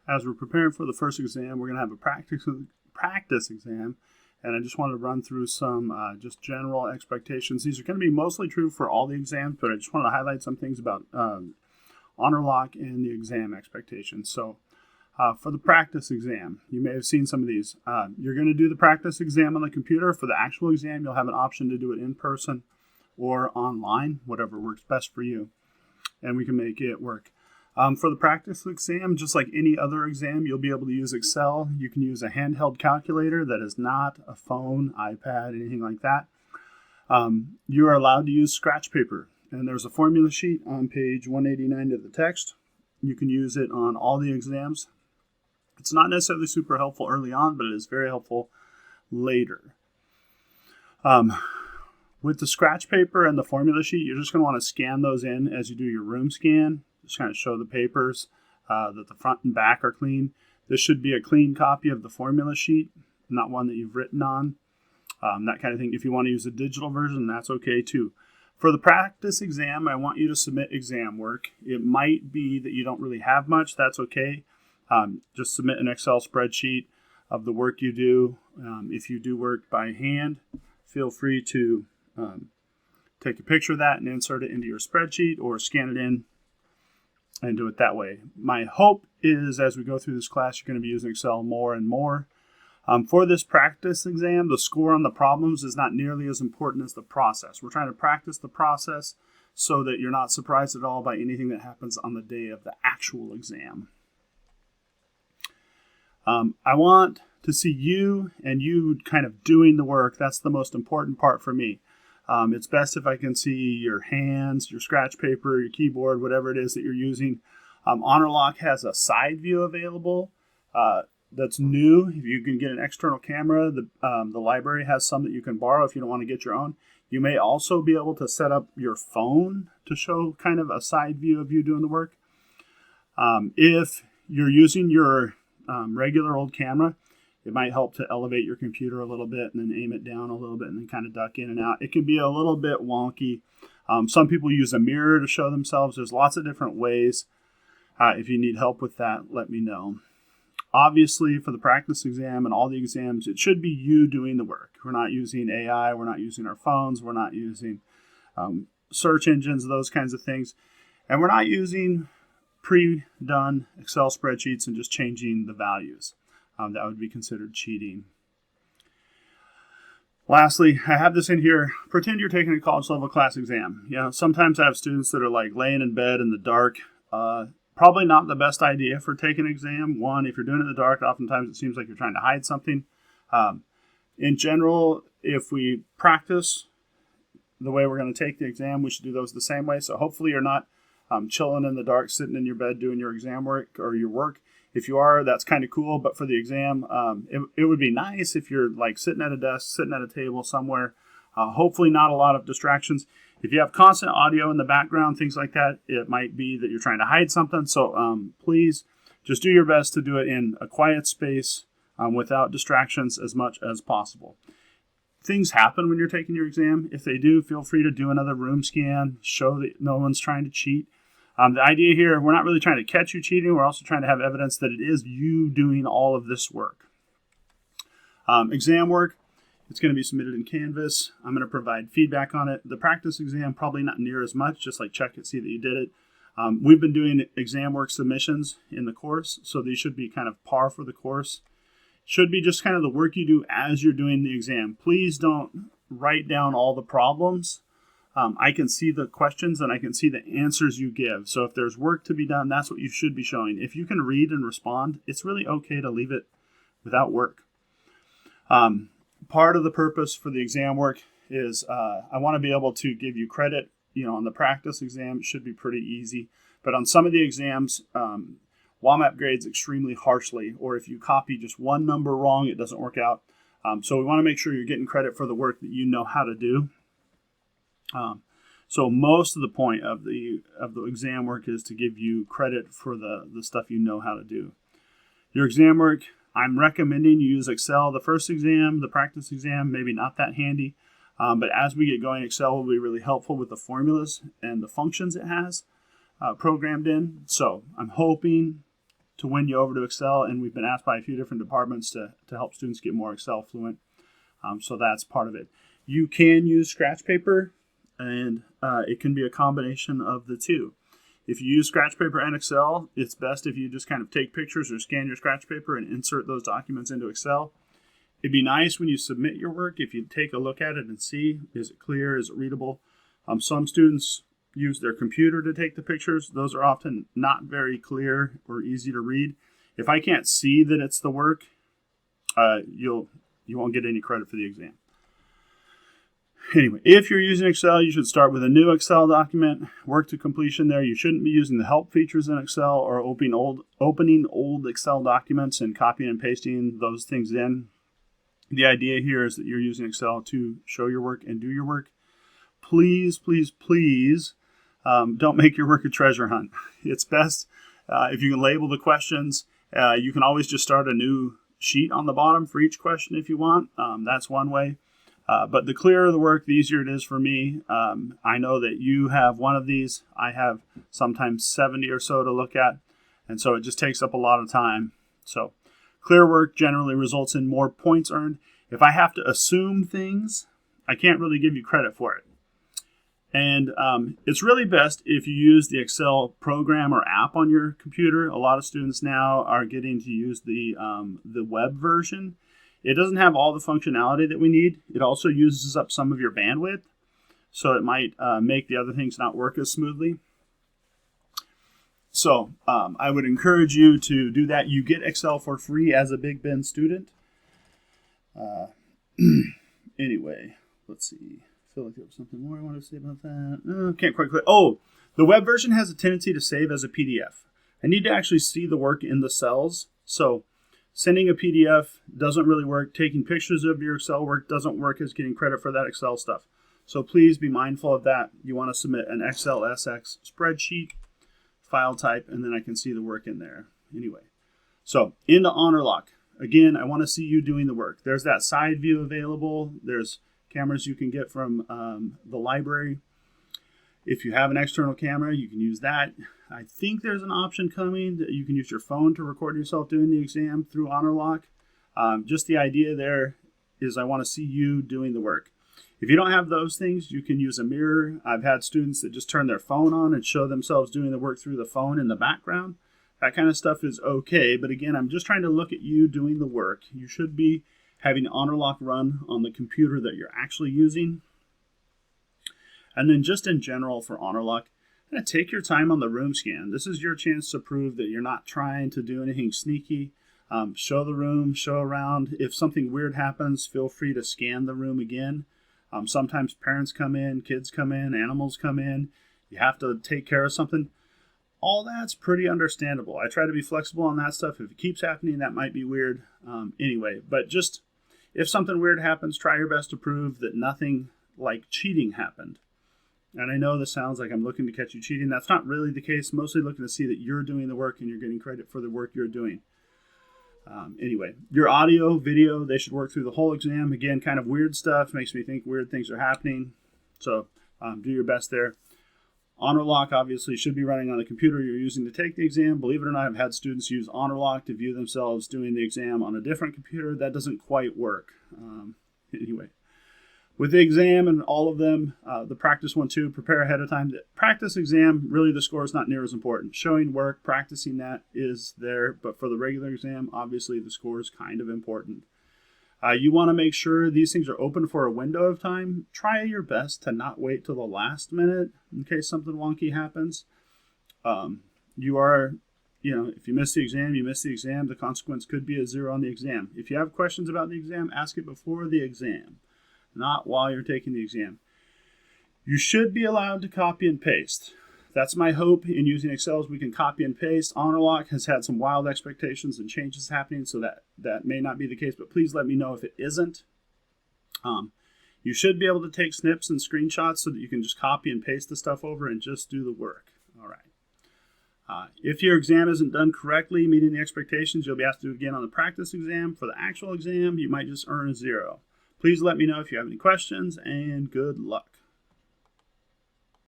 As we're preparing for the first exam, we're going to have a practice exam, and I just wanted to run through some just general expectations. These are going to be mostly true for all the exams, but I just wanted to highlight some things about Honorlock and the exam expectations. So for the practice exam, you may have seen some of these. You're going to do the practice exam on the computer. For the actual exam, you'll have an option to do it in person or online, whatever works best for you, and we can make it work. For the practice exam, just like any other exam, you'll be able to use Excel. You can use a handheld calculator that is not a phone, iPad, anything like that. You are allowed to use scratch paper, and there's a formula sheet on page 189 of the text. You can use it on all the exams. It's not necessarily super helpful early on, but it is very helpful later. With the scratch paper and the formula sheet, you're just going to want to scan those in as you do your room scan. Just kind of show the papers that the front and back are clean. This should be a clean copy of the formula sheet, not one that you've written on, that kind of thing. If you want to use a digital version, that's okay too. For the practice exam, I want you to submit exam work. It might be that you don't really have much. That's okay. Just submit an Excel spreadsheet of the work you do. If you do work by hand, feel free to take a picture of that and insert it into your spreadsheet or scan it in and do it that way. My hope is as we go through this class, you're going to be using Excel more and more. For this practice exam, the score on the problems is not nearly as important as the process. We're trying to practice the process so that you're not surprised at all by anything that happens on the day of the actual exam. I want to see you and you kind of doing the work. That's the most important part for me. It's best if I can see your hands, your scratch paper, your keyboard, whatever it is that you're using. Honorlock has a side view available that's new. If you can get an external camera, the library has some that you can borrow if you don't want to get your own. You may also be able to set up your phone to show kind of a side view of you doing the work. If you're using your regular old camera, it might help to elevate your computer a little bit and then aim it down a little bit and then kind of duck in and out. It can be a little bit wonky. Some people use a mirror to show themselves. There's lots of different ways. If you need help with that, let me know. Obviously, for the practice exam and all the exams, it should be you doing the work. We're not using AI. We're not using our phones. We're not using search engines, those kinds of things. And we're not using pre-done Excel spreadsheets and just changing the values. That would be considered cheating. Lastly, I have this in here. Pretend you're taking a college level class exam. Sometimes I have students that are like laying in bed in the dark. Probably not the best idea for taking an exam. One, if you're doing it in the dark, oftentimes it seems like you're trying to hide something. In general, if we practice the way we're going to take the exam, we should do those the same way. So hopefully you're not chilling in the dark, sitting in your bed doing your exam work or your work. If you are, that's kind of cool. But for the exam, it would be nice if you're like sitting at a desk, sitting at a table somewhere. Hopefully not a lot of distractions. If you have constant audio in the background, things like that, it might be that you're trying to hide something. So please just do your best to do it in a quiet space without distractions as much as possible. Things happen when you're taking your exam. If they do, feel free to do another room scan, show that no one's trying to cheat. The idea here, we're not really trying to catch you cheating. We're also trying to have evidence that it is you doing all of this work. Exam work, it's going to be submitted in Canvas. I'm going to provide feedback on it. The practice exam, probably not near as much, just like check it, see that you did it. We've been doing exam work submissions in the course, so these should be kind of par for the course. Should be just kind of the work you do as you're doing the exam. Please don't write down all the problems. I can see the questions and I can see the answers you give. So if there's work to be done, that's what you should be showing. If you can read and respond, it's really okay to leave it without work. Part of the purpose for the exam work is I want to be able to give you credit. On the practice exam, it should be pretty easy. But on some of the exams, WAMAP grades extremely harshly. Or if you copy just one number wrong, it doesn't work out. So we want to make sure you're getting credit for the work that you know how to do. So most of the point of the exam work is to give you credit for the stuff you know how to do. Your exam work, I'm recommending you use Excel the first exam, the practice exam, maybe not that handy. But as we get going, Excel will be really helpful with the formulas and the functions it has programmed in. So I'm hoping to win you over to Excel, and we've been asked by a few different departments to help students get more Excel fluent. So that's part of it. You can use scratch paper, and it can be a combination of the two. If you use scratch paper and Excel, it's best if you just kind of take pictures or scan your scratch paper and insert those documents into Excel. It'd be nice when you submit your work if you take a look at it and see, is it clear, is it readable? Some students use their computer to take the pictures. Those are often not very clear or easy to read. If I can't see that it's the work, you won't get any credit for the exam. Anyway, if you're using Excel, you should start with a new Excel document, work to completion there. You shouldn't be using the help features in Excel or opening old Excel documents and copying and pasting those things in. The idea here is that you're using Excel to show your work and do your work. Please, please, please don't make your work a treasure hunt. It's best if you can label the questions. You can always just start a new sheet on the bottom for each question if you want. That's one way. But the clearer the work, the easier it is for me. I know that you have one of these. I have sometimes 70 or so to look at, and so it just takes up a lot of time. So clear work generally results in more points earned. If I have to assume things, I can't really give you credit for it. And it's really best if you use the Excel program or app on your computer. A lot of students now are getting to use the web version. It doesn't have all the functionality that we need. It also uses up some of your bandwidth, so it might make the other things not work as smoothly. So I would encourage you to do that. You get Excel for free as a Big Ben student. Anyway, let's see. I feel like there was something more I want to say about that. Can't quite click. Oh, the web version has a tendency to save as a PDF. I need to actually see the work in the cells. So sending a PDF doesn't really work. Taking pictures of your Excel work doesn't work as getting credit for that Excel stuff. So please be mindful of that. You want to submit an XLSX spreadsheet, file type, and then I can see the work in there. Anyway, so into Honorlock. Again, I want to see you doing the work. There's that side view available. There's cameras you can get from the library. If you have an external camera, you can use that. I think there's an option coming that you can use your phone to record yourself doing the exam through Honorlock. Just the idea there is I want to see you doing the work. If you don't have those things, you can use a mirror. I've had students that just turn their phone on and show themselves doing the work through the phone in the background. That kind of stuff is okay, but again, I'm just trying to look at you doing the work. You should be having Honorlock run on the computer that you're actually using. And then just in general for Honorlock, take your time on the room scan. This is your chance to prove that you're not trying to do anything sneaky. Show the room, show around. If something weird happens, feel free to scan the room again. Sometimes parents come in, kids come in, animals come in. You have to take care of something. All that's pretty understandable. I try to be flexible on that stuff. If it keeps happening, that might be weird. Anyway, but just if something weird happens, try your best to prove that nothing like cheating happened. And I know this sounds like I'm looking to catch you cheating. That's not really the case. Mostly looking to see that you're doing the work and you're getting credit for the work you're doing. Anyway, your audio, video, they should work through the whole exam. Again, kind of weird stuff. Makes me think weird things are happening. So do your best there. Honorlock obviously should be running on the computer you're using to take the exam. Believe it or not, I've had students use Honorlock to view themselves doing the exam on a different computer. That doesn't quite work. Anyway. With the exam and all of them, the practice one too, prepare ahead of time. The practice exam, really the score is not near as important. Showing work, practicing that is there, but for the regular exam, obviously the score is kind of important. You want to make sure these things are open for a window of time. Try your best to not wait till the last minute in case something wonky happens. If you miss the exam, you miss the exam. The consequence could be a 0 on the exam. If you have questions about the exam, ask it before the exam, not while you're taking the exam. You should be allowed to copy and paste. That's my hope in using Excel is we can copy and paste. Honorlock has had some wild expectations and changes happening, so that may not be the case, but please let me know if it isn't. You should be able to take snips and screenshots so that you can just copy and paste the stuff over and just do the work. All right. If your exam isn't done correctly, meeting the expectations, you'll be asked to do it again on the practice exam. For the actual exam, you might just earn a 0. Please let me know if you have any questions, and good luck.